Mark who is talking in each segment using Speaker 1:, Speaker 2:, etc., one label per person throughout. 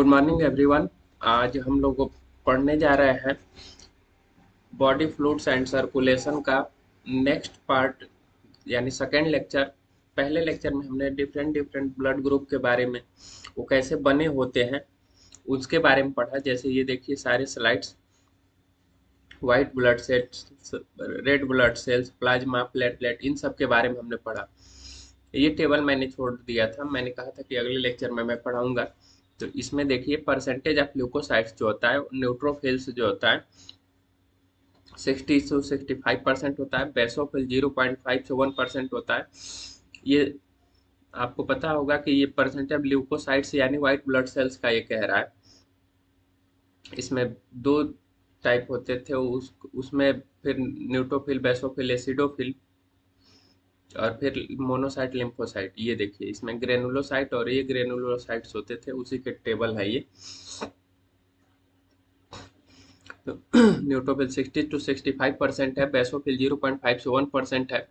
Speaker 1: Good morning everyone. आज हम लोग पढ़ने जा रहे हैं बॉडी फ्लूइड्स एंड सर्कुलेशन का नेक्स्ट पार्ट, यानी सेकेंड लेक्चर। पहले लेक्चर में हमने डिफरेंट डिफरेंट ब्लड ग्रुप के बारे में, वो कैसे बने होते हैं, उसके बारे में पढ़ा। जैसे ये देखिए सारे slides, white blood cells, red blood cells, plasma, platelet, इन सब के बारे में हमने पढ़ा। ये टेबल मैंने छोड़ दिया था, मैंने कहा था कि अगले लेक्चर में मैं पढ़ाऊंगा। तो इसमें देखिए परसेंटेज ऑफ ल्यूकोसाइट्स जो होता है, न्यूट्रोफिल्स जो होता है 60 से 65% होता है, बेसोफिल 0.5 से 1% होता है। ये आपको पता होगा कि ये परसेंटेज ऑफ ल्यूकोसाइट्स यानी व्हाइट ब्लड सेल्स का ये कह रहा है। इसमें दो टाइप होते थे, उसमें फिर न्यूट्रोफिल, बेसोफिल, एसिडोफिल और फिर मोनोसाइट, लिम्फोसाइट। ये देखिए इसमें ग्रेनुलोसाइट और ये ग्रेनुलोसाइट्स होते थे, उसी के टेबल है ये। तो न्यूट्रोफिल 60 to 65% है, बेसोफिल 0.5 से 1% है,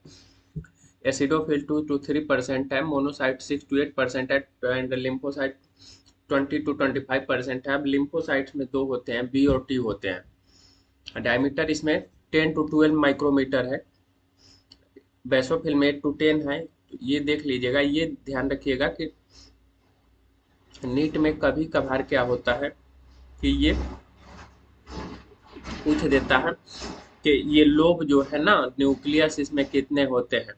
Speaker 1: एसिडोफिल 2 to 3% है, मोनोसाइट 6 to 8% है एंड लिम्फोसाइट 20 to 25% है। अब लिम्फोसाइट्स में दो होते हैं, बी और टी होते हैं। डायमीटर इसमें 10 to 12 माइक्रोमीटर है, बेसोफिल में 8 to 10 है। ये देख लीजिएगा, ये ध्यान रखिएगा कि नीट में कभी कभार क्या होता है कि ये पूछ देता है कि ये लोब जो है ना, न्यूक्लियस इसमें कितने होते हैं।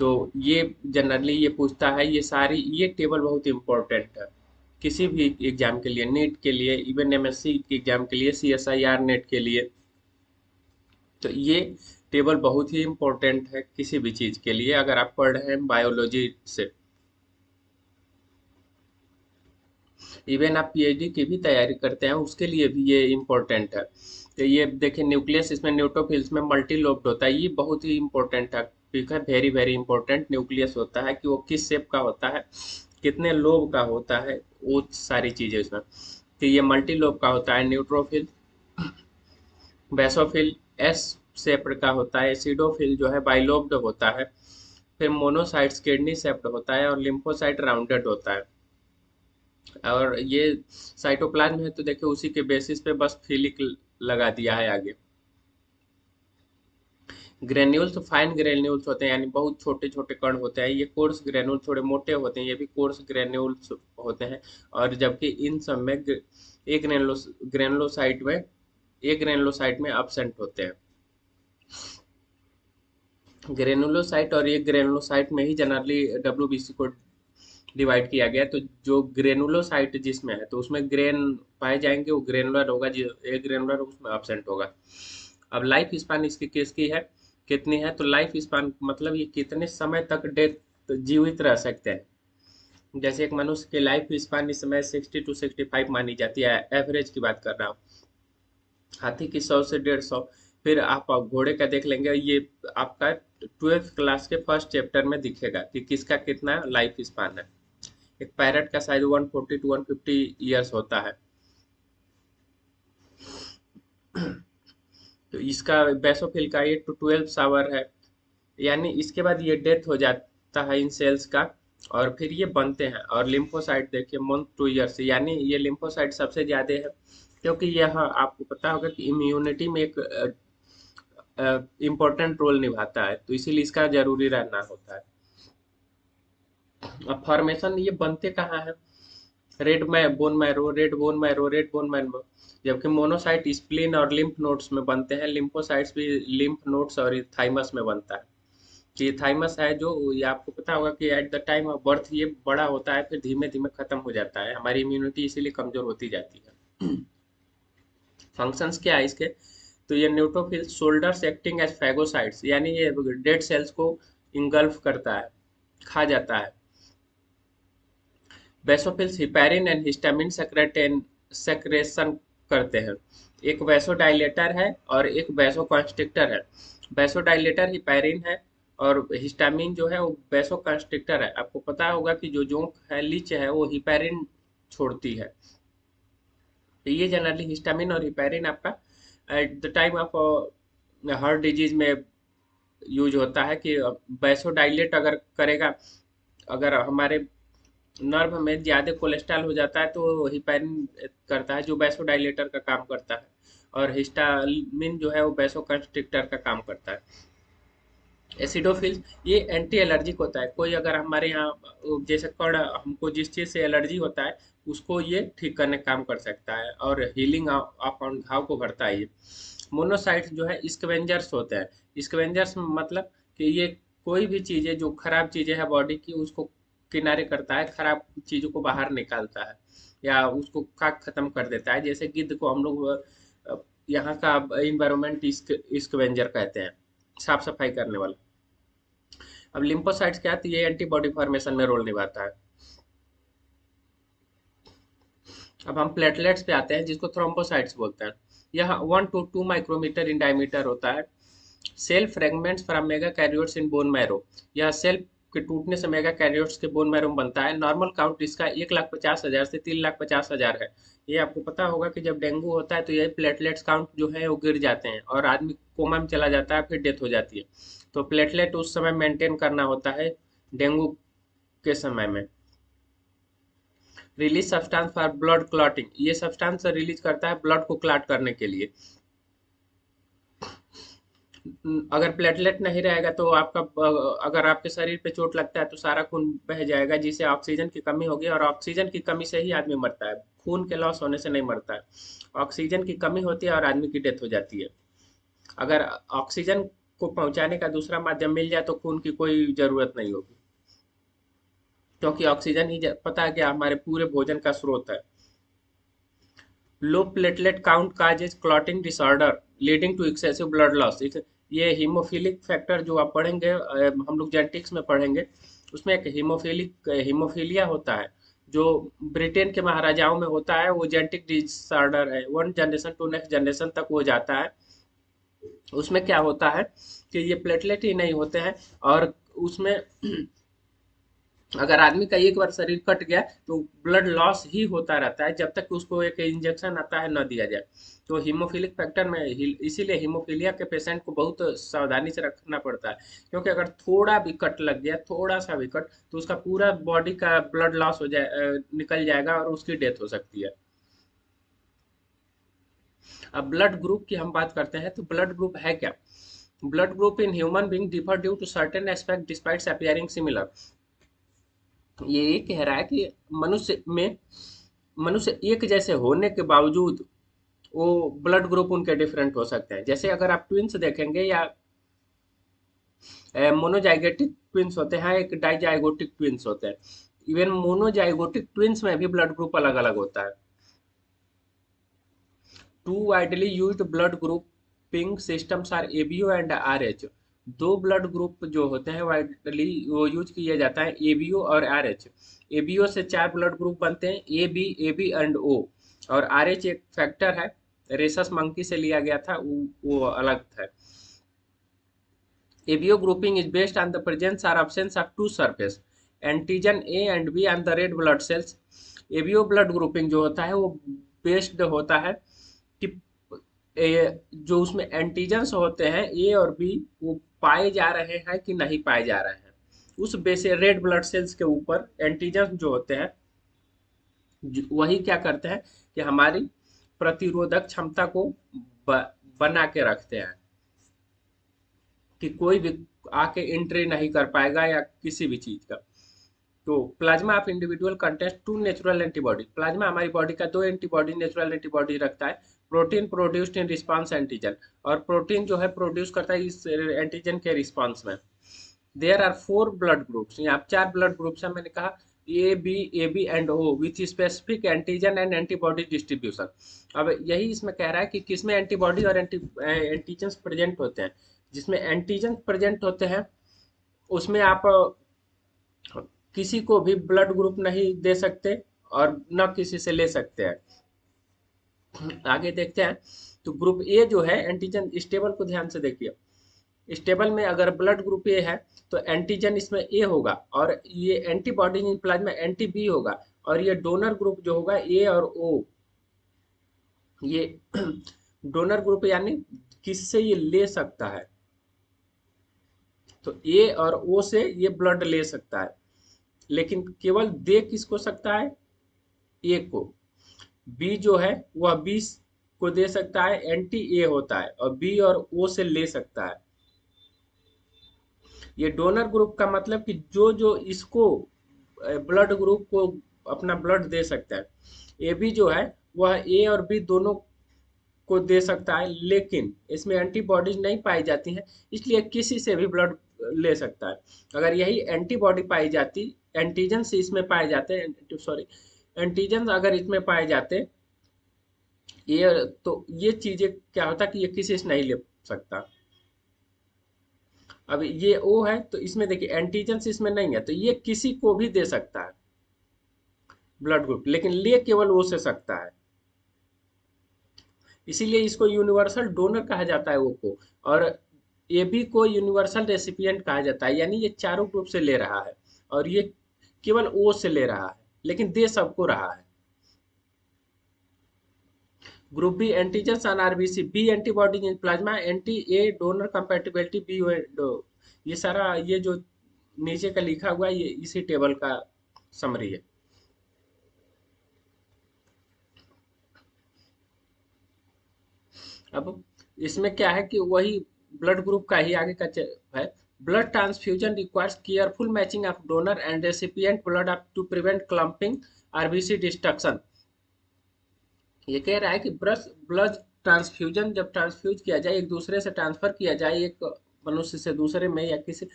Speaker 1: तो ये जनरली ये पूछता है। ये सारी ये टेबल बहुत इंपॉर्टेंट है किसी भी एग्जाम के लिए, नीट के लिए, इवन एमएससी के एग्जाम के लिए, सीएसआईआर नेट के लिए। तो ये टेबल बहुत ही इंपॉर्टेंट है किसी भी चीज के लिए, अगर आप पढ़ रहे हैं बायोलॉजी से। इवन आप पीएचडी की भी तैयारी करते हैं उसके लिए भी ये इम्पोर्टेंट है। तो ये देखिए न्यूक्लियस इसमें न्यूट्रोफिल्स में मल्टी लोब्ड होता है, ये बहुत ही इम्पोर्टेंट है। ठीक है, वेरी वेरी इंपॉर्टेंट न्यूक्लियस होता है कि वो किस शेप का होता है, कितने लोब का होता है, वो सारी चीजें इसमें। तो ये मल्टी लोब का होता है न्यूट्रोफिल। बेसोफिल एस शेप्ड का होता है, एसिडोफिल जो है बाइलोब्ड होता है। फिर मोनोसाइट्स किडनी शेप्ड होता है और लिम्फोसाइट राउंडेड होता है। और ये साइटोप्लाज्म है तो देखिए उसी के बेसिस पे बस फिलिक लगा दिया है आगे। ग्रेन्यूल्स फाइन ग्रेन्यूल्स होते हैं, यानी बहुत छोटे छोटे कण होते हैं। ये कोर्स ग्रेन्यूल थोड़े मोटे होते हैं, ये भी कोर्स ग्रेन्यूल्स होते हैं। और जबकि इन सब में एक ग्रेनुलोसाइट में, एक ग्रेनुलोसाइट में absent होते हैं। ग्रेनुलोसाइट और ये ग्रेनुलोसाइट में ही जनरली डब्ल्यूबीसी को डिवाइड किया गया है। तो जो ग्रेनुलोसाइट जिसमें है तो उसमें ग्रेन पाए जाएंगे, वो ग्रेनुलर होगा, जो एक ग्रेनुलर उसमें absent होगा। अब लाइफ स्पान इसकी किसकी है, कितनी है, तो लाइफ स्पान मतलब ये कितने समय तक डेथ जीवित रह सकते हैं। जैसे एक मनुष्य की लाइफ स्पान इस समय 60 to 65 मानी जाती है, एवरेज की बात कर रहा हूँ। हाथी की 100 से 150। फिर आप घोड़े का देख लेंगे, ये आपका 12th क्लास के फर्स्ट चैप्टर में दिखेगा कि किसका कितना लाइफ स्पान है। एक पैरट का शायद 140 to 150 होता है। तो इसका बेसोफिल का 8 to 12 आवर है। यानी इसके बाद ये डेथ हो जाता है इन सेल्स का, और फिर ये बनते हैं। और लिम्फोसाइट देखिए मंथ 2 ईयर्स, यानी ये लिम्फोसाइट सबसे ज्यादा है, क्योंकि यह आपको पता होगा कि इम्यूनिटी में एक इम्पोर्टेंट रोल निभाता है, तो इसीलिए इसका जरूरी रहना होता है। अब फॉर्मेशन ये बनते कहाँ है, रेड में bone marrow, red bone marrow, red bone marrow. जबकि मोनोसाइट स्प्लीन और लिम्फ नोड्स में बनते हैं, लिम्फोसाइट्स भी लिम्फ नोड्स और थाइमस में बनता है। ये थाइमस है जो, ये आपको पता होगा कि eight the time of birth ये बड़ा होता है, फिर धीमे धीमे खत्म हो जाता है। हमारी इम्यूनिटी इसीलिए कमजोर होती जाती है। फंक्शंस क्या है इसके, तो ये neutrophil shoulders acting as phagocytes, यानी ये डेड सेल्स को इंगल्फ करता है, खा जाता है। Basophils heparin and histamine secretion करते हैं। एक वैसोडाइलेटर है और एक वैसोकंस्ट्रिक्टर है। वैसोडाइलेटर हिपैरिन है और हिस्टामिन जो है वो वैसोकंस्ट्रिक्टर है। आपको पता होगा कि जो जोंक है, लीच है, वो हिपैरिन छोड़ती है। तो ये जनरली हिस्टामिन और हिपैरिन आपका eight the time of heart disease में यूज होता है कि वैसोडाइलेट अगर करेगा, अगर हमारे नर्व में ज़्यादा कोलेस्ट्रॉल हो जाता है तो हिपैरिन करता है जो वैसोडाइलेटर का काम करता है, और हिस्टामिन जो है वो वैसोकंस्ट्रिक्टर का काम करता है। एसिडोफिल ये एंटी एलर्जिक होता है। कोई अगर हमारे यहाँ जैसे कड़ हमको जिस चीज़ से एलर्जी होता है उसको ये ठीक करने का काम कर सकता है, और हीलिंग ऑफ घाव को भरता है ये। मोनोसाइट्स जो है स्कैवेंजर्स होते हैं। स्कैवेंजर्स मतलब कि ये कोई भी चीज़ें जो खराब चीज़ें हैं बॉडी की उसको किनारे करता है, खराब चीज़ों को बाहर निकालता है या उसको खाक खत्म कर देता है। जैसे गिद्ध को हम लोग यहाँ का इन्वायरमेंट स्कैवेंजर कहते हैं, साफ सफाई करने वाला। अब लिम्फोसाइट्स क्या है, तो ये एंटीबॉडी फॉर्मेशन में रोल निभाता है। अब हम प्लेटलेट्स पे आते हैं जिसको थ्रोम्बोसाइट्स बोलते हैं। यह 1 to 2 माइक्रोमीटर इन डायमीटर होता है। Cell fragments from megakaryocytes in bone marrow. यह सेल के टूटने से मेगा कैरियोट्स के बोन मैरो में बनता है। नॉर्मल काउंट इसका 1,50,000 से 3,50,000 है। ये आपको पता होगा कि जब डेंगू होता है तो ये प्लेटलेट्स काउंट जो है वो गिर जाते हैं और आदमी कोमा में चला जाता है, फिर डेथ हो जाती है। तो प्लेटलेट उस समय मेंटेन करना होता है डेंगू के समय में। Release substance for blood clotting, ये सब्सटेंस रिलीज करता है ब्लड को क्लॉट करने के लिए। अगर प्लेटलेट नहीं रहेगा तो आपका अगर आपके शरीर पे चोट लगता है तो सारा खून बह जाएगा, जिससे ऑक्सीजन की कमी होगी, और ऑक्सीजन की कमी से ही आदमी मरता है, खून के लॉस होने से नहीं मरता है। ऑक्सीजन की कमी होती है और आदमी की डेथ हो जाती है। अगर ऑक्सीजन को पहुंचाने का दूसरा माध्यम मिल जाए तो खून की कोई जरूरत नहीं होगी, क्योंकि ऑक्सीजन ही पता है कि हमारे पूरे भोजन का स्रोत है। Low platelet count causes clotting disorder leading to excessive blood loss. ये हीमोफिलिक फैक्टर जो आप पढ़ेंगे, हम लोग जेनेटिक्स में पढ़ेंगे, उसमें एक हीमोफीलिया होता है जो ब्रिटेन के महाराजाओं में होता है। वो जेनेटिक डिसऑर्डर है, one generation to next generation तक वो जाता है। उसमें क्या होता है कि ये प्लेटलेट ही नहीं होते हैं, और उसमें अगर आदमी का एक बार शरीर कट गया तो ब्लड लॉस ही होता रहता है जब तक कि उसको एक इंजेक्शन आता है न दिया जाए। तो हीमोफिलिक फैक्टर में इसीलिए हीमोफीलिया के पेशेंट को बहुत सावधानी से रखना पड़ता है, क्योंकि अगर थोड़ा भी कट लग गया, थोड़ा सा भी कट, तो उसका पूरा बॉडी का ब्लड लॉस हो जाए, निकल जाएगा और उसकी डेथ हो सकती है। अब ब्लड ग्रुप की हम बात करते हैं तो ब्लड ग्रुप है क्या। Blood group in human being differ due to certain aspect despite appearing similar. ये कह रहा है कि मनुष्य एक जैसे होने के बावजूद वो ब्लड ग्रुप उनके डिफरेंट हो सकते हैं। जैसे अगर आप ट्विंस देखेंगे या मोनोजाइगोटिक ट्विंस होते हैं, एक डाइजाइगोटिक ट्विंस होते हैं। इवन मोनोजाइगोटिक ट्विंस में भी ब्लड ग्रुप अलग अलग होता है। Two widely used blood grouping systems are ABO and Rh. दो ब्लड ग्रुप जो होते हैं वाइडली वो यूज किया जाता है, एबीओ और आरएच। एबीओ से 4 ब्लड ग्रुप बनते हैं, ए बी एंड ओ, और आरएच एक फैक्टर है, रेसस मंकी से लिया गया था, वो अलग था। ABO grouping is based on the presence और absence of two surface antigen A and B and the red blood cells. ABO blood grouping जो होता है वो बेस्ड होता है कि जो उसमें एंटीजन्स होते हैं ए और बी वो पाए जा रहे हैं कि नहीं पाए जा रहे हैं, उस बेसे रेड ब्लड सेल्स के ऊपर एंटीजन जो होते हैं वही क्या करते हैं कि हमारी प्रतिरोधक क्षमता को बना के रखते हैं, कि कोई भी आके एंट्री नहीं कर पाएगा या किसी भी चीज का। तो plasma of individual contest to natural antibody. Plasma हमारी बॉडी का दो एंटीबॉडी, नेचुरल एंटीबॉडी रखता है। Protein produced in response antigen, और प्रोटीन जो है प्रोड्यूस करता है इस एंटीजन के रिस्पांस में। देयर आर 4 ब्लड ग्रुप्स, यहाँ 4 ब्लड ग्रुप्स है, मैंने कहा A B and O with specific antigen and antibody distribution. अब यही इसमें कह रहा है कि किसमें एंटीबॉडी और एंटीजन प्रेजेंट होते हैं। जिसमें एंटीजन प्रेजेंट होते हैं उसमें आप किसी को भी ब्लड ग्रुप नहीं दे सकते और न किसी से ले सकते हैं। आगे देखते हैं। तो ग्रुप ए जो है एंटीजन स्टेबल को ध्यान से देखिए। स्टेबल में अगर ब्लड ग्रुप ए है तो एंटीजन इसमें ए होगा, और ये antibody in plasma anti B होगा, और ये डोनर ग्रुप जो होगा ए और ओ, ये डोनर ग्रुप यानी किससे ये ले सकता है, तो ए और ओ से ये ब्लड ले सकता है। लेकिन केवल दे किसको सकता है, ए को। बी जो है वह बी को दे सकता है, एंटी ए होता है, और बी और ओ से ले सकता है। ये डोनर ग्रुप का मतलब कि जो जो इसको ब्लड ग्रुप को अपना ब्लड दे सकता है। ए बी जो है वह ए और बी दोनों को दे सकता है, लेकिन इसमें एंटीबॉडीज नहीं पाई जाती हैं, इसलिए किसी से भी ब्लड ले सकता है। अगर यही एंटीबॉडी पाई जाती, एंटीजन से इसमें पाए जाते, सॉरी, एंटीजन अगर इसमें पाए जाते, ये तो ये चीजें क्या होता कि ये किसी से नहीं ले सकता। अब ये ओ है तो इसमें देखिए एंटीजन इसमें नहीं है, तो ये किसी को भी दे सकता है ब्लड ग्रुप, लेकिन ले केवल ओ से सकता है। इसीलिए इसको यूनिवर्सल डोनर कहा जाता है ओ को, और ए बी को यूनिवर्सल रेसिपिएंट कहा जाता है, यानी ये चारों ग्रुप से ले रहा है, और ये केवल ओ से ले रहा है, लेकिन दे सबको रहा है। Group B antigen and RBC, B antibodies in plasma, anti A donor compatibility B, ये सारा ये जो नीचे का लिखा हुआ है ये इसी टेबल का समरी है। अब इसमें क्या है कि वही ब्लड ग्रुप का ही आगे का है। Blood transfusion requires careful matching of donor and recipient blood up to prevent clumping, RBC destruction. ये कह रहा है कि ब्रश ब्लड ट्रांसफ्यूजन जब ट्रांसफ्यूज किया जाए, एक दूसरे से ट्रांसफर किया जाए एक मनुष्य से दूसरे में या किसी,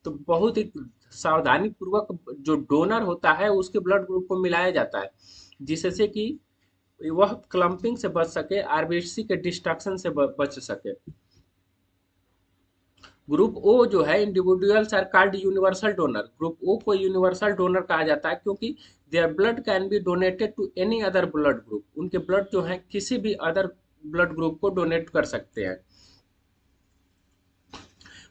Speaker 1: तो बहुत ही सावधानी पूर्वक जो डोनर होता है उसके ब्लड ग्रुप को मिलाया जाता है, जिससे कि वह क्लम्पिंग से बच सके, आरबीसी के डिस्ट्रक्शन से बच सके। ग्रुप ओ जो है individuals are called universal donor, group O को यूनिवर्सल डोनर कहा जाता है क्योंकि their blood can be donated to any other blood group, उनके ब्लड जो है किसी भी अदर ब्लड ग्रुप को डोनेट कर सकते हैं।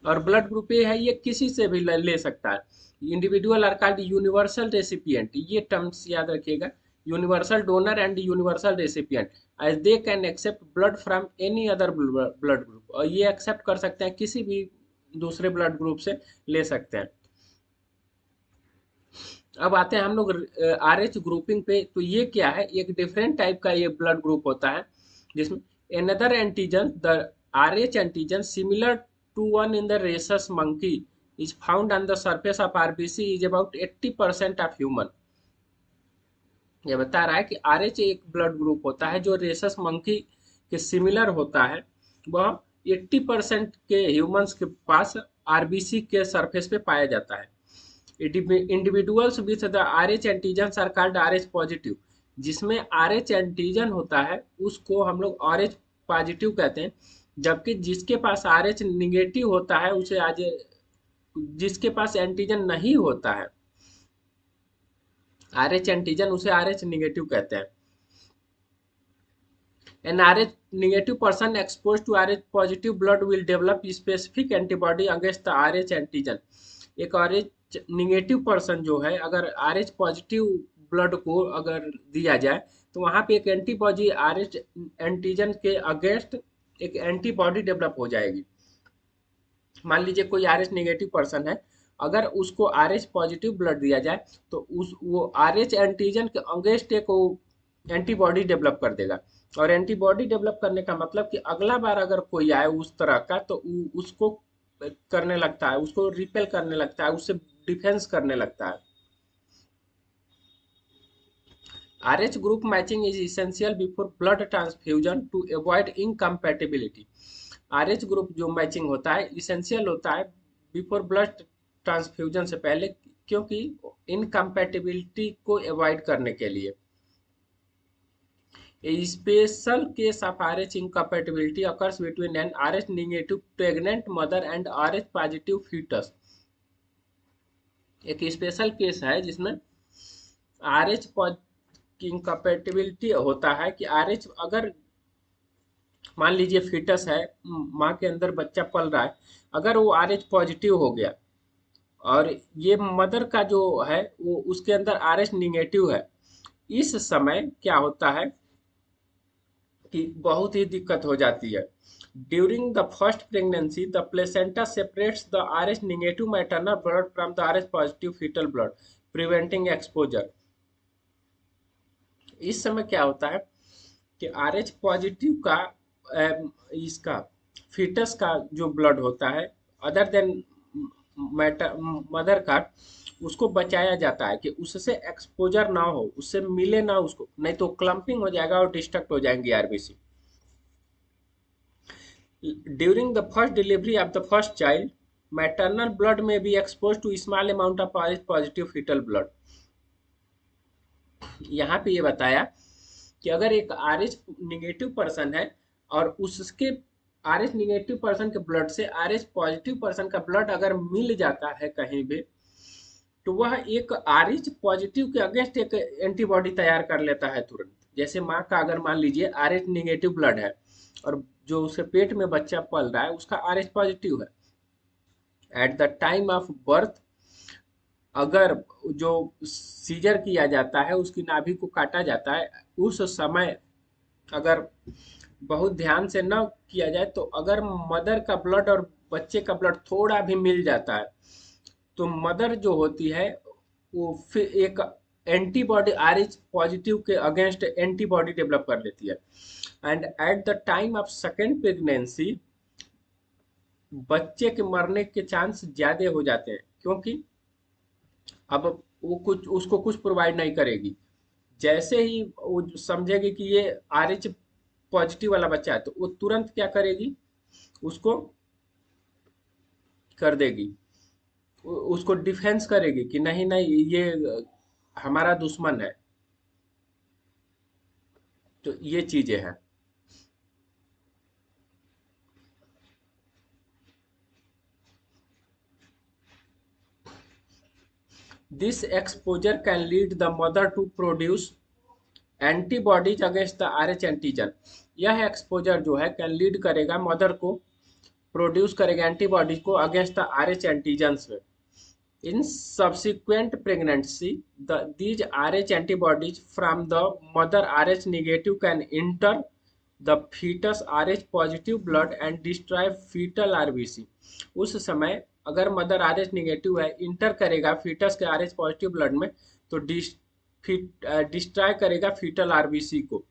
Speaker 1: और ब्लड ग्रुप ए है ये किसी से भी ले सकता है। Individual are called universal recipient, ये टर्म्स याद रखिएगा, universal donor and universal recipient, as they can accept blood from any other blood group, और ये एक्सेप्ट कर सकते हैं किसी भी दूसरे ब्लड ग्रुप से ले सकते हैं। अब आते हैं हम लोग आर एच ग्रुपिंग पे, तो ये क्या है, एक डिफरेंट टाइप का ये ब्लड ग्रुप होता है जिसमें another antigen, the RH antigen similar to one in the rhesus monkey is found on the surface of RBC is about 80% of human। ये बता रहा है कि RH एक ब्लड ग्रुप होता है जो रेसस मंकी के सिमिलर होता है, वह 80% के ह्यूमंस के पास आरबीसी के सरफेस पे पाया जाता है। Individuals with the R H antigen are called R H positive, जिसमें आर एच एंटीजन होता है उसको हम लोग आर एच पॉजिटिव कहते हैं, जबकि जिसके पास आर एच निगेटिव होता है उसे आज, जिसके पास एंटीजन नहीं होता है आर एच एंटीजन, उसे आर एच निगेटिव कहते हैं। An Rh negative person exposed to Rh positive blood will develop specific antibody against the Rh antigen। एक Rh निगेटिव पर्सन जो है अगर Rh पॉजिटिव ब्लड को अगर दिया जाए तो वहां पे एक एंटीबॉडी Rh एंटीजन के अगेंस्ट एक एंटीबॉडी डेवलप हो जाएगी। मान लीजिए कोई Rh नेगेटिव पर्सन है, अगर उसको Rh पॉजिटिव ब्लड दिया जाए तो उस वो Rh एंटीजन के अगेंस्ट एक एंटीबॉडी डेवलप कर देगा, और एंटीबॉडी डेवलप करने का मतलब कि अगला बार अगर कोई आए उस तरह का तो उसको करने लगता है, उसको रिपेल करने लगता है, उससे डिफेंस करने लगता है। RH group matching is essential before blood transfusion to avoid incompatibility। RH group जो मैचिंग होता है इसेंशियल होता है बिफोर ब्लड ट्रांसफ्यूजन से पहले, क्योंकि इनकम्पैटिबिलिटी को अवॉइड करने के लिए। A special case of RH incompatibility occurs between an RH negative pregnant mother and RH positive fetus। एक स्पेशल केस है जिसमें RH इनकम्पैटिबिलिटी होता है कि RH अगर मान लीजिए फीटस है, माँ के अंदर बच्चा पल रहा है, अगर वो RH पॉजिटिव हो गया और ये मदर का जो है वो उसके अंदर RH निगेटिव है, इस समय क्या होता है कि बहुत ही दिक्कत हो जाती है। During the first pregnancy the placenta separates the RH negative maternal blood from the RH positive foetal blood. Preventing exposure. इस समय क्या होता है कि आरएच पॉजिटिव का इसका फीटस का जो ब्लड होता है अदर देन मदर का, उसको बचाया जाता है कि उससे एक्सपोजर ना हो, उससे मिले ना उसको, नहीं तो क्लम्पिंग हो जाएगा और डिस्ट्रक्ट हो जाएंगी RBC. During the first delivery of the first child, maternal blood में be expose to small amount of positive foetal blood. यहाँ पे ये बताया कि अगर एक आर एच निगेटिव पर्सन है और उसके आर एच निगेटिव पर्सन के ब्लड से आर एच पॉजिटिव पर्सन का ब्लड अगर मिल जाता है कहीं भी, तो वह एक आर एच पॉजिटिव के अगेंस्ट एक एंटीबॉडी तैयार कर लेता है तुरंत। जैसे माँ का अगर मान लीजिए आर एच निगेटिव ब्लड है और जो उसके पेट में बच्चा पल रहा है उसका आर एच पॉजिटिव है, eight the time of birth अगर जो सीजर किया जाता है, उसकी नाभि को काटा जाता है, उस समय अगर बहुत ध्यान से न किया जाए तो अगर मदर का ब्लड और बच्चे का ब्लड थोड़ा भी मिल जाता है, तो मदर जो होती है वो फिर एक एंटीबॉडी आर एच पॉजिटिव के अगेंस्ट एंटीबॉडी डेवलप कर लेती है। And eight the time of second pregnancy बच्चे के मरने के चांस ज्यादा हो जाते हैं, क्योंकि अब वो कुछ उसको कुछ प्रोवाइड नहीं करेगी। जैसे ही वो समझेगी कि ये आर एच पॉजिटिव वाला बच्चा है, तो वो तुरंत क्या करेगी, उसको कर देगी, उसको डिफेंस करेगी कि नहीं नहीं ये हमारा दुश्मन है। तो ये चीजें हैं। This exposure can lead the mother to produce antibodies against the R H antigen. यह एक्सपोजर जो है कैन लीड करेगा मदर को, प्रोड्यूस करेगा एंटीबॉडीज को against the R H antigens में। In subsequent pregnancy, these Rh antibodies from the mother Rh negative can enter the fetus Rh positive blood and destroy fetal RBC। उस समय अगर mother RH negative है, inter करेगा foetus के RH positive blood में, तो destroy करेगा fetal RBC को।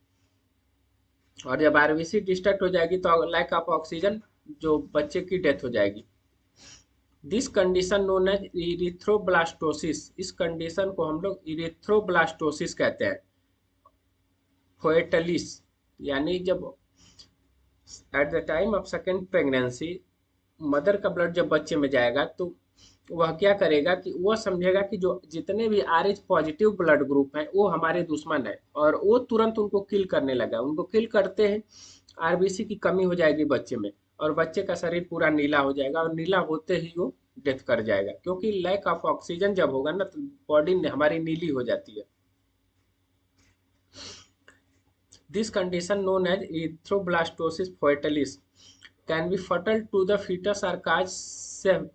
Speaker 1: और जब आरबीसी डिस्ट्रक्ट हो जाएगी तो लैक ऑफ ऑक्सीजन, जो बच्चे की डेथ हो जाएगी। This condition known as erythroblastosis. इस कंडीशन को हम लोग इरिथ्रोब्लास्टोसिस कहते हैं। फोएटलिस यानी जब at the time of second pregnancy mother का ब्लड जब बच्चे में जाएगा, तो वह क्या करेगा कि वह समझेगा कि जो जितने भी are H positive blood group हैं वो हमारे दुश्मन है, और वो तुरंत उनको किल करने लगा। उनको किल करते हैं, आरबीसी की कमी हो जाएगी बच्चे में, और बच्चे का शरीर पूरा नीला हो जाएगा, और नीला होते ही वो डेथ कर जाएगा, क्योंकि लैक ऑफ ऑक्सीजन जब होगा ना तो बॉडी हमारी नीली हो जाती है। This condition known as erythroblastosis fetalis can be fatal to the foetus और cause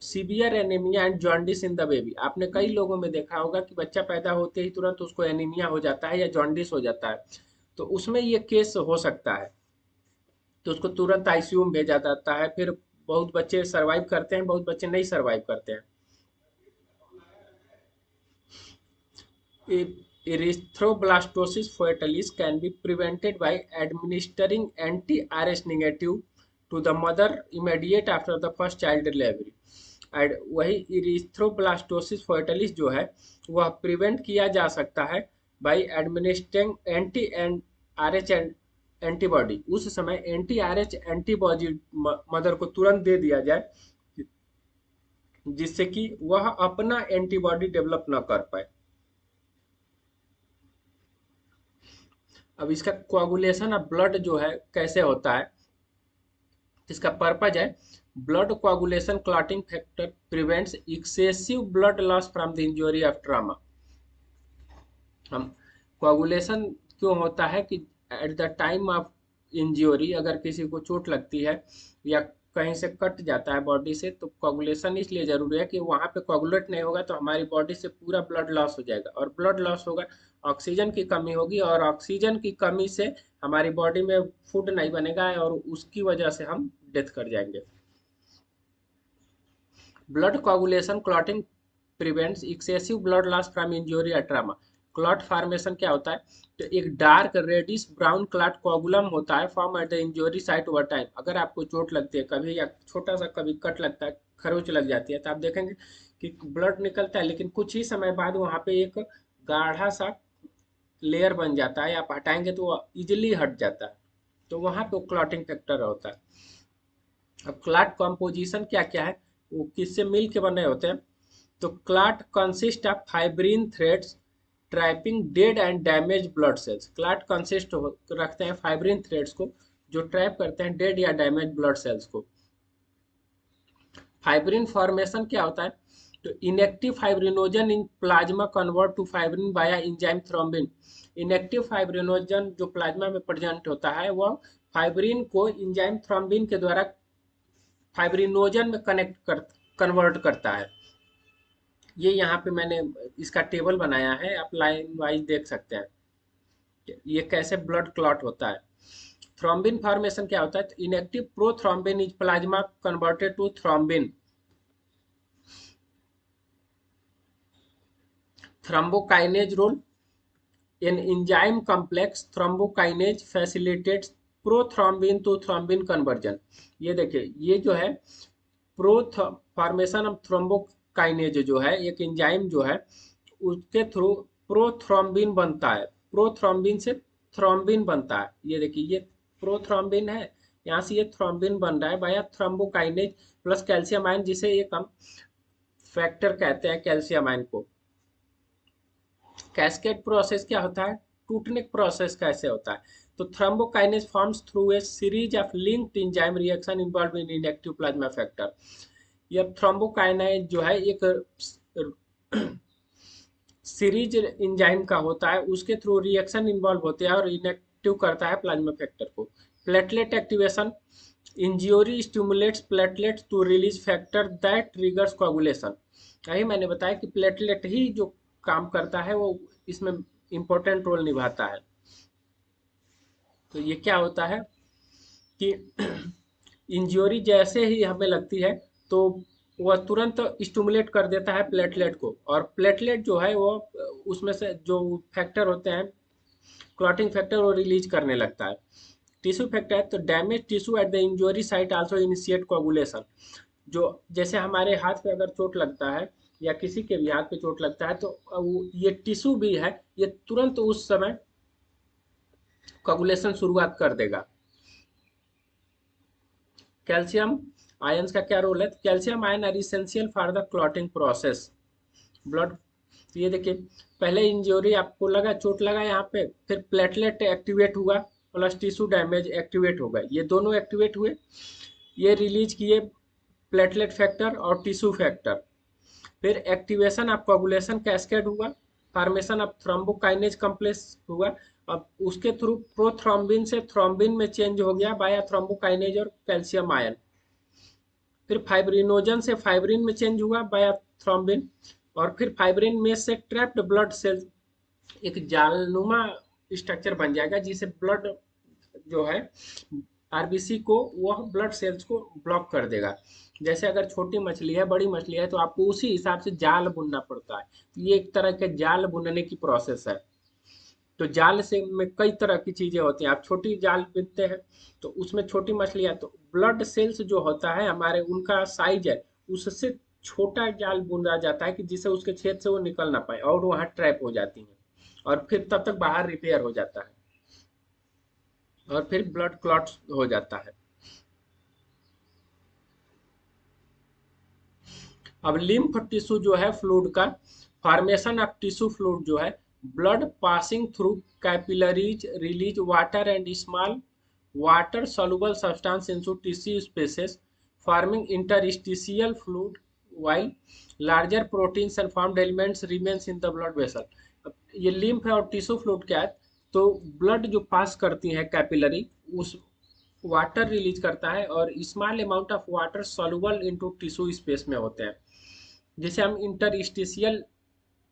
Speaker 1: severe anaemia and jaundice in the baby. आपने कई लोगों में देखा होगा कि बच्चा पैदा होते ही तुरंत उसको एनीमिया हो जाता है या जॉन्डिस हो जाता है, तो उसमें ये केस हो सकता है, तो उसको तुरंत आईसीयू में भेजा जाता है। फिर बहुत बच्चे सरवाइव करते हैं, बहुत बच्चे नहीं सरवाइव करते हैं। Erythroblastosis foetalis can be prevented by administering anti-RH negative to the mother immediate after the first child delivery। And वही इरिथ्रोब्लास्टोसिस फोएटलिस जो है वह प्रिवेंट किया जा सकता है by administering anti and R H antibody. उस समय anti R H antibody mother को तुरंत दे दिया जाए, जिससे कि वह अपना एंटीबॉडी डेवलप ना कर पाए। अब इसका कोआगुलेशन ऑफ ब्लड जो है कैसे होता है, इसका पर्पज है blood coagulation clotting factor prevents excessive blood loss from the injury of trauma. हम कोआगुलेशन क्यों होता है कि eight the time of injury अगर किसी को चोट लगती है या कहीं से कट जाता है बॉडी से, तो कोआगुलेशन इसलिए जरूरी है कि वहां पे कोआगुलेट नहीं होगा तो हमारी बॉडी से पूरा ब्लड लॉस हो जाएगा, और ब्लड लॉस होगा, ऑक्सीजन की कमी होगी, और ऑक्सीजन की कमी से हमारी बॉडी में फूड नहीं बनेगा और उसकी वजह से हम डेथ कर जाएंगे। Blood coagulation clotting prevents excessive blood loss from injury या ट्रामा। क्लॉट फॉर्मेशन क्या होता है, तो एक डार्क रेडिश ब्राउन क्लॉट कोगुलम होता है form at the injury site over time. अगर आपको चोट लगती है कभी या छोटा सा कभी कट लगता है, खरोच लग जाती है, तो आप देखेंगे कि ब्लड निकलता है, लेकिन कुछ ही समय बाद वहां पे एक गाढ़ा सा लेयर बन जाता है, आप हटाएंगे तो वो इजिली हट जाता है, तो वहां पे क्लॉटिंग फैक्टर होता है। अब क्लॉट कॉम्पोजिशन क्या क्या है, वो किससे मिल के बने होते हैं, तो clot consist of fibrin threads trapping dead and damage blood sales. Clot consist रखते हैं फाइब्रिन थ्रेड्स को, जो ट्रैप करते हैं डेड या डैमेज ब्लड सेल्स को। फाइब्रिन फॉर्मेशन क्या होता है, तो inactive fibrinogen in plasma convert to fibrin via enzyme thrombin. Inactive fibrinogen जो प्लाज्मा में प्रेजेंट होता है वह फाइब्रिन को इंजाइम थ्रोम्बिन के द्वारा फाइब्रिनोजन में कन्वर्ट करता है। ये यहाँ पे मैंने इसका टेबल बनाया है, आप लाइन वाइज देख सकते हैं ये कैसे ब्लड क्लॉट होता है। थ्रोम्बिन फॉर्मेशन क्या होता है, inactive prothrombin is plasma converted to thrombin. Thrombokinase role, an enzyme complex thrombokinase facilitates prothrombin to thrombin conversion. ये देखिए, ये जो है प्रो फॉर्मेशन ऑफ थ्रोम्बोकाइनेज जो है एक एंजाइम जो है, उसके थ्रू प्रोथ्रोम्बिन बनता है, प्रोथ्रोम्बिन से थ्रोम्बिन बनता है। ये देखिए, ये प्रोथ्रोम्बिन है, यहाँ से ये थ्रोम्बिन बन रहा है बाया थ्रोम्बोकाइनेज प्लस कैल्शियम आयन, जिसे एक हम फैक्टर कहते हैं कैल्शियम आयन को। कैस्केड प्रोसेस क्या होता है, टूटने प्रोसेस कैसे होता है, तो thrombokinase forms through a series of linked enzyme reaction involve in inactive plasma factor. ये थ्रोम्बोकाइनेज जो है एक सीरीज एंजाइम का होता है, उसके थ्रू रिएक्शन इन्वॉल्व होते हैं और इनएक्टिव करता है प्लाज्मा फैक्टर को। Platelet activation, injury stimulates platelets to release factor that triggers coagulation. यही मैंने बताया कि प्लेटलेट ही जो काम करता है वो इसमें इंपॉर्टेंट रोल निभाता है। तो ये क्या होता है कि इंज्योरी जैसे ही हमें लगती है तो वह तुरंत स्टिमुलेट कर देता है प्लेटलेट को, और प्लेटलेट जो है वो उसमें से जो फैक्टर होते हैं क्लॉटिंग फैक्टर वो रिलीज करने लगता है। टिश्यू फैक्टर, तो damage tissue at the injury site also initiate coagulation. जो जैसे हमारे हाथ पे अगर चोट लगता है या किसी के भी हाथ पे चोट लगता है, तो ये टिश्यू भी है, ये तुरंत उस समय कोगुलेशन शुरुआत कर देगा। कैल्शियम आयंस का क्या रोल है, calcium ion are essential for the clotting process blood. तो ये देखिए, पहले इंजरी आपको लगा, चोट लगा यहाँ पे, फिर प्लेटलेट एक्टिवेट हुआ प्लस टिश्यू डैमेज एक्टिवेट हो गए, ये दोनों एक्टिवेट हुए, ये रिलीज किए प्लेटलेट फैक्टर और टिश्यू फैक्टर। फिर एक्टिवेशन ऑफ कोगुलेशन कैस्केड हुआ, फॉर्मेशन ऑफ थ्रोम्बोकाइनेज कॉम्प्लेक्स हुआ, अब उसके थ्रू प्रोथ्रोम्बिन से थ्रोम्बिन में चेंज हो गया बाया थ्रोम्बोकाइनेज और कैल्शियम आयन। फिर फाइब्रिनोजन से फाइब्रिन में चेंज हुआ बाया थ्रोम्बिन, और फिर फाइब्रिन में से ट्रैप्ड ब्लड सेल एक जालनुमा स्ट्रक्चर बन जाएगा, जिसे ब्लड जो है आरबीसी को, वह ब्लड सेल्स को ब्लॉक कर देगा। जैसे अगर छोटी मछली है बड़ी मछली है तो आपको उसी हिसाब से जाल बुनना पड़ता है, ये एक तरह के जाल बुनने की प्रोसेस है। तो जाल से में कई तरह की चीजें होती हैं, आप छोटी जाल बुनते हैं तो उसमें छोटी मछलियां, तो ब्लड सेल्स जो होता है हमारे, उनका साइज है, उससे छोटा जाल बुना जाता है कि जिससे उसके छेद से वो निकल ना पाए और वहां ट्रैप हो जाती हैं, और फिर तब तक बाहर रिपेयर हो जाता है और फिर ब्लड क्लॉट हो जाता है। अब लिम्फ टिश्यू जो है फ्लूइड का फॉर्मेशन ऑफ टिश्यू फ्लूइड जो है, blood passing through capillaries release water and small water soluble substance into tissue spaces forming interstitial fluid while larger proteins and formed elements remains in the blood vessel। अब ये lymph है और tissue fluid क्या है, तो blood जो पास करती है कैपिलरी, उस वाटर रिलीज करता है और small amount of water soluble into tissue space में होते हैं, जिसे हम इंटरस्टिशियल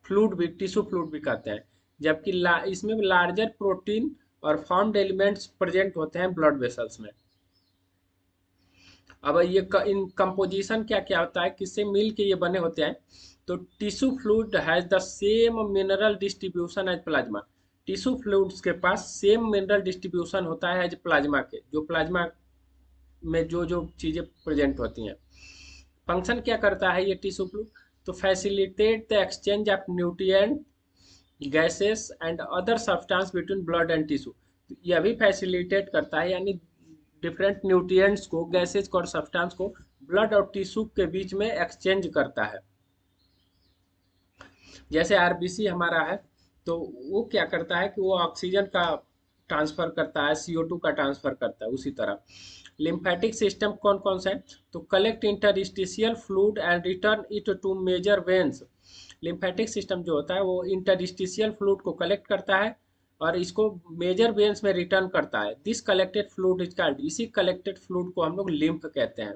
Speaker 1: फ्लूइड भी, टिश्यू फ्लूइड भी कहते हैं। जबकि इसमें लार्जर प्रोटीन और फॉर्म्ड एलिमेंट्स प्रेजेंट होते हैं ब्लड वेसल्स में। अब ये इन कंपोजिशन क्या क्या होता है, किससे मिल के ये बने होते हैं। तो tissue fluid has the same mineral distribution as plasma. Tissue fluids के पास सेम मिनरल डिस्ट्रीब्यूशन होता है एज प्लाज्मा के, जो प्लाज्मा में जो जो चीजें प्रेजेंट होती हैं। फंक्शन क्या करता है ये टिश्यू फ्लूइड, तो facilitate the exchange of nutrient gases and other substance between blood and tissue. यह भी फैसिलिटेट करता है, यानी डिफरेंट न्यूट्रिएंट्स को, गैसेज को और सब्सटेंस को ब्लड और टिश्यू के बीच में एक्सचेंज करता है। जैसे आरबीसी हमारा है, तो वो क्या करता है कि वो ऑक्सीजन का ट्रांसफर करता है, CO2 का ट्रांसफर करता है। उसी तरह लिम्फेटिक सिस्टम कौन कौन सा है, तो collect interstitial fluid and return it to major veins. Lymphatic system जो होता है वो इंटरस्टिशियल फ्लूइड को कलेक्ट करता है और इसको मेजर वेन्स में रिटर्न करता है। This collected fluid is called, इसी कलेक्टेड फ्लूइड को हम लोग लिम्फ कहते हैं।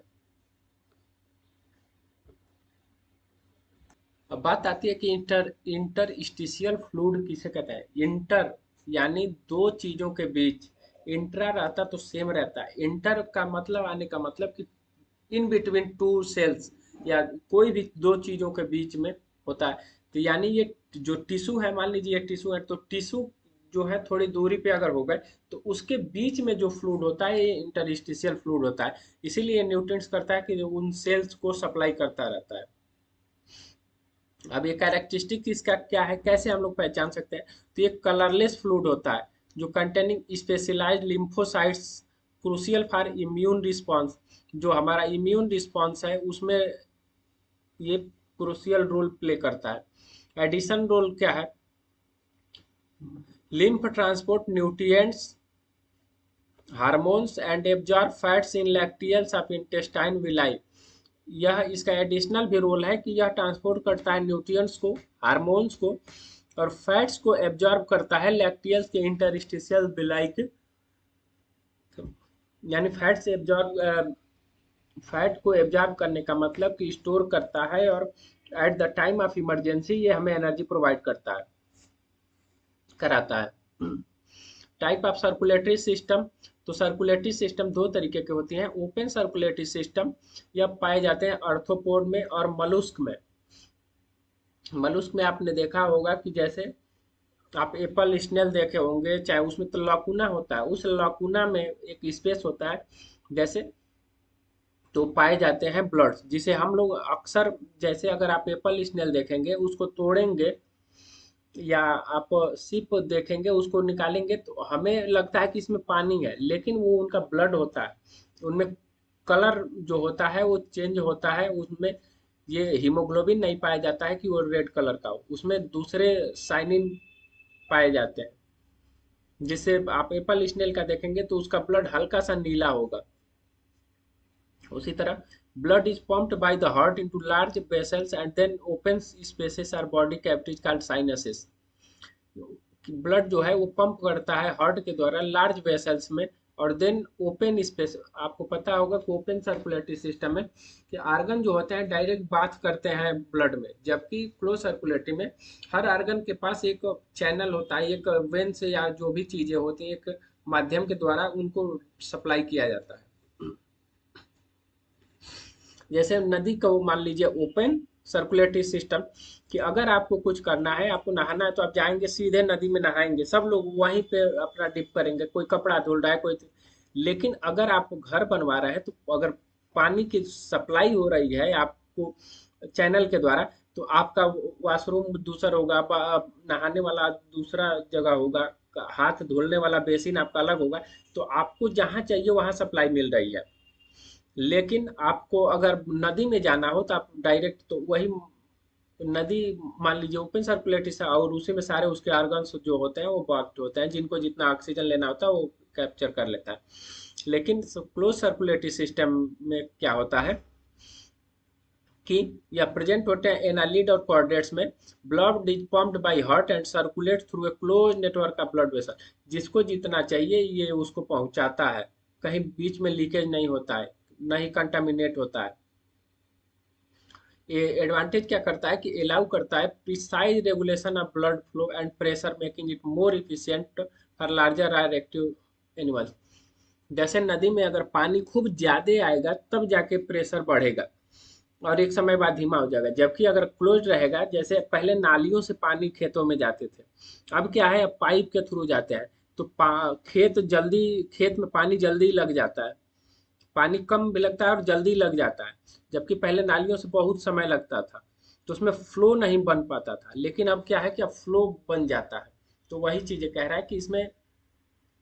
Speaker 1: अब बात आती है कि इंटरस्टिशियल फ्लूइड किसे कहते हैं। इंटर यानी दो चीजों के बीच, इंट्रा रहता तो सेम रहता है, इंटर का मतलब आने का मतलब कि इन बिटवीन टू सेल्स, या कोई भी दो चीजों के बीच में होता है। तो यानी ये जो टिश्यू है, मान लीजिए ये टिश्यू है, तो टिश्यू जो है थोड़ी दूरी पे अगर हो गए तो उसके बीच में जो फ्लूइड होता है ये इंटरस्टिशियल फ्लूइड होता है। इसीलिए न्यूट्रिएंट्स करता है कि उन सेल्स को सप्लाई करता रहता है। अब ये कैरेक्टरिस्टिक इसका क्या है, कैसे हम लोग पहचान सकते हैं, तो ये कलरलेस फ्लूइड होता है जो containing specialised lymphocytes crucial for immune response. जो हमारा इम्यून रिस्पॉन्स है उसमें ये क्रूशियल रोल प्ले करता है। एडिशन रोल क्या है, lymph transport nutrients hormones and absorb fats in lacteals of intestine villi. यह इसका एडिशनल भी रोल है कि यह ट्रांसपोर्ट करता है न्यूट्रिएंट्स को, हार्मोन्स को और फैट्स को एब्जॉर्ब करता है लैक्टियल्स के इंटरस्टिशियल विलाई के। यानी फैट को एब्जॉर्ब करने का मतलब कि स्टोर करता है और eight the time of emergency ये हमें एनर्जी प्रोवाइड करता है, कराता है। टाइप ऑफ सर्कुलेटरी सिस्टम, तो सर्कुलेटरी सिस्टम दो तरीके के होती हैं। ओपन सर्कुलेटरी सिस्टम यह पाए जाते हैं आर्थ्रोपोड में और मलुस्क में। मलुस्क में आपने देखा होगा कि जैसे आप एप्पल स्नेल देखे होंगे, चाहे उसमें तो लॉकुना होता है, उस लॉकुना में एक स्पेस होता है जैसे, तो पाए जाते हैं ब्लड्स, जिसे हम लोग अक्सर, जैसे अगर आप एप्पल स्नेल देखेंगे उसको तोड़ेंगे या आप सिप देखेंगे उसको निकालेंगे तो हमें लगता है कि इसमें पानी है, लेकिन वो उनका ब्लड होता है। उनमें कलर जो होता है वो चेंज होता है, उसमें ये हीमोग्लोबिन नहीं पाया जाता है कि वो रेड कलर का हो, उसमें दूसरे साइनिन पाए जाते हैं। जिससे आप एप्पल स्नेल का देखेंगे तो उसका ब्लड हल्का सा नीला होगा। उसी तरह blood is pumped by the heart into large vessels and then opens spaces or body cavities called sinuses। Blood जो है वो पंप करता है हार्ट के द्वारा लार्ज वेसल्स में और देन ओपन स्पेस। आपको पता होगा कि ओपन सर्कुलेटरी सिस्टम में कि आर्गन जो होते हैं डायरेक्ट बाथ करते हैं ब्लड में, जबकि क्लोज सर्कुलेटरी में हर आर्गन के पास एक चैनल होता है, एक वेन से या जो भी चीजें होती हैं एक माध्यम के द्वारा उनको सप्लाई किया जाता है। जैसे नदी को मान लीजिए ओपन सर्कुलेटरी सिस्टम, कि अगर आपको कुछ करना है, आपको नहाना है तो आप जाएंगे सीधे नदी में नहाएंगे, सब लोग वहीं पे अपना डिप करेंगे, कोई कपड़ा धुल रहा है कोई। लेकिन अगर आप घर बनवा रहे हैं तो अगर पानी की सप्लाई हो रही है आपको चैनल के द्वारा, तो आपका वॉशरूम दूसरा होगा, नहाने वाला दूसरा जगह होगा, हाथ धुलने वाला बेसिन आपका अलग होगा। तो आपको जहाँ चाहिए वहाँ सप्लाई मिल रही है। लेकिन आपको अगर नदी में जाना हो तो आप डायरेक्ट तो वही नदी मान लीजिए ओपन सर्कुलेटरी से, और उसी में सारे उसके ऑर्गन्स जो होते हैं वो बॉक्ड होते हैं, जिनको जितना ऑक्सीजन लेना होता है वो कैप्चर कर लेता है। लेकिन क्लोज सर्कुलेटरी सिस्टम में क्या होता है कि यह प्रेजेंट होते हैं एनालिड और कॉर्डेट्स में। Blood is pumped by heart and circulate through a close network of blood vessel. जिसको जितना चाहिए ये उसको पहुंचाता है, कहीं बीच में लीकेज नहीं होता है, नहीं कंटामिनेट होता है। ये एडवांटेज क्या करता है कि अलाउ करता है precise regulation of blood flow and pressure, making it more efficient for larger or active animals. जैसे नदी में अगर पानी खूब ज्यादा आएगा तब जाके प्रेशर बढ़ेगा और एक समय बाद धीमा हो जाएगा, जबकि अगर क्लोज रहेगा, जैसे पहले नालियों से पानी खेतों में जाते थे, अब क्या है, अब पाइप के थ्रू जाते हैं, तो खेत में पानी जल्दी लग जाता है, पानी कम भी लगता है और जल्दी लग जाता है, जबकि पहले नालियों से बहुत समय लगता था, तो उसमें फ्लो नहीं बन पाता था, लेकिन अब क्या है कि अब फ्लो बन जाता है। तो वही चीजें कह रहा है कि इसमें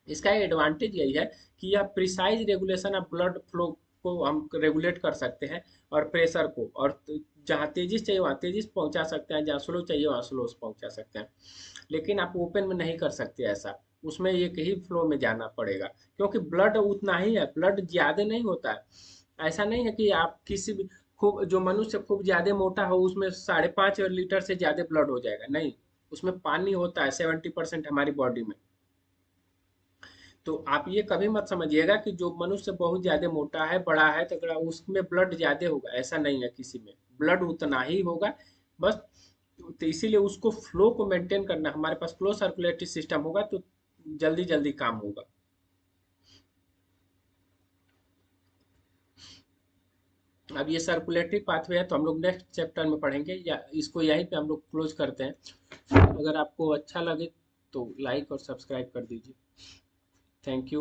Speaker 1: इसका एडवांटेज यही है कि यह precise regulation of blood flow को हम रेगुलेट कर सकते हैं, और प्रेशर को, और जहाँ तेजी से चाहिए वहाँ तेजी से पहुंचा सकते हैं, जहाँ स्लो चाहिए वहाँ स्लो से पहुंचा सकते हैं। लेकिन आप ओपन में नहीं कर सकते ऐसा, उसमें एक ही फ्लो में जाना पड़ेगा, क्योंकि ब्लड उतना ही है, ब्लड ज्यादा नहीं होता है। ऐसा नहीं है कि आप किसी भी खूब, जो मनुष्य खूब ज्यादा मोटा हो उसमें 5.5 लीटर से ज्यादा ब्लड हो जाएगा, नहीं, उसमें पानी होता है 70% हमारी बॉडी में। तो आप ये कभी मत समझिएगा कि जो मनुष्य बहुत ज्यादा मोटा है, बड़ा है, तगड़ा, उसमें ब्लड ज्यादा होगा, ऐसा नहीं है, किसी में ब्लड उतना ही होगा बस। तो इसीलिए उसको फ्लो को मेंटेन करना, हमारे पास फ्लो सर्कुलेटरी सिस्टम होगा तो जल्दी जल्दी काम होगा। अब ये सर्कुलेटरी पाथवे है तो हम लोग नेक्स्ट चैप्टर में पढ़ेंगे, या इसको यहीं पे हम लोग क्लोज करते हैं। अगर आपको अच्छा लगे तो लाइक और सब्सक्राइब कर दीजिए। Thank you.